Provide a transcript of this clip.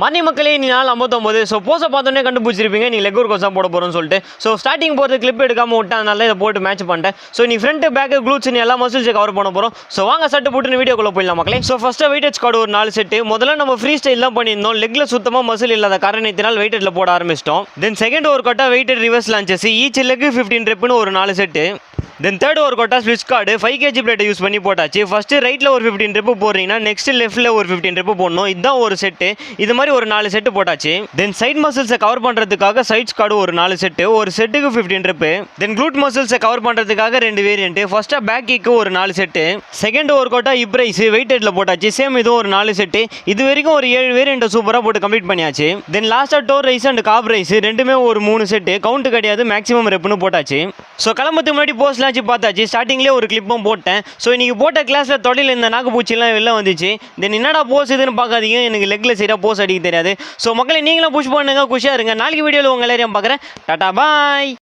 மணி மக்களே நீ நாள் 59. ஸோ போஸை பார்த்தோன்னே கண்டுபிடிச்சிருப்பீங்க நீ லெக் ஒர்க் தான் போட போகிறோன்னு சொல்லிட்டு. ஸோ ஸ்டார்டிங் போகிறது கிளிப் எடுக்காமல் விட்டால் இதை போட்டு மேட்ச் பண்ணிட்டேன். ஸோ நீ ஃப்ரண்ட் பேக்கு க்ளூட்ஸ் எல்லா மசில்ஸை கவர் பண்ண போகிறோம். ஸோ வாங்க சட்டு போட்டு வீடியோக்குள்ளே போயிடலாம் மக்களே. ஸோ ஃபஸ்ட்டு வெயிட்டேஜ் ஸ்குவாட் ஒரு 4 செட்டு. முதல்ல நம்ம ஃப்ரீ ஸ்டைல் தான் பண்ணியிருந்தோம். லெக்கில் சுத்தமாக மசில் இல்லாத காரணத்தினால் வெயிட்டேஜில் போட ஆரம்பிச்சிட்டோம். தென் செகண்ட் ஒர்க் அவுட்டாக weighted reverse lunges each leg 15 ரெப்புன்னு ஒரு 4 செட்டு. தென் தேர்ட் ஒர்க் அவுட்டாக ஸ்விட்ச் கார்டு 5 kg பிளேட்டை யூஸ் பண்ணி போட்டாச்சு. ஃபஸ்ட்டு ரைட்டில் ஒரு 15 ரெப்பு போடுறீங்கன்னா நெக்ஸ்ட் லெஃப்ட்டில் ஒரு 15 ரெப்பு போடணும். இதுதான் ஒரு செட்டு. இது மாதிரி ஒரு 4 செட்டு போட்டாச்சு. தென் சைட் மசில்ஸை கவர் பண்ணுறதுக்காக சைட் ஸ்குவாட் ஒரு 4 செட்டு. ஒரு செட்டுக்கு 15 ரெப்பு. தென் க்ளூட் மசில்ஸை கவர் பண்ணுறதுக்காக 2 வேரியன்ட். ஃபஸ்ட்டாக பேக் கிக்கு ஒரு 4 செட்டு. செகண்ட் ஒர்க் அவுட்டாக ஹிப் ரைஸ் வெயிட்டேஜில் போட்டாச்சு. சேம் இதுவும் ஒரு 4 செட்டு. இது வரைக்கும் ஒரு 7 வேரியண்ட்டை சூப்பராக போட்டு கம்ப்ளீட் பண்ணியாச்சு. தென் லாஸ்ட்டாக door raise and calf raise ரெண்டுமே ஒரு 3 செட்டு. கவுண்ட் கிடையாது, மேக்ஸிமம் ரெப்புன்னு போட்டாச்சு. ஸோ கிளம்புறதுக்கு முன்னாடி போஸ்ட்லாம் வச்சு பார்த்தாச்சு. ஸ்டார்டிங்லேயே ஒரு கிளிப்பும் போட்டேன். ஸோ இன்றைக்கி போட்ட கிளாஸில் தொடையில் இந்த நாக்குப்பூச்சிலாம் வெளில வந்துச்சு. தென் என்னடா போஸ் இதுன்னு பார்க்காதீங்க, எனக்கு லெக்கில் சரியாக போஸ் அடிக்க தெரியாது. ஸோ மக்களை நீங்களும் புஷ் பண்ணுங்க, குஷியாக இருங்க. நாளைக்கு வீடியோவில் உங்கள் எல்லாரையும் பார்க்குறேன். டாடா பாய்.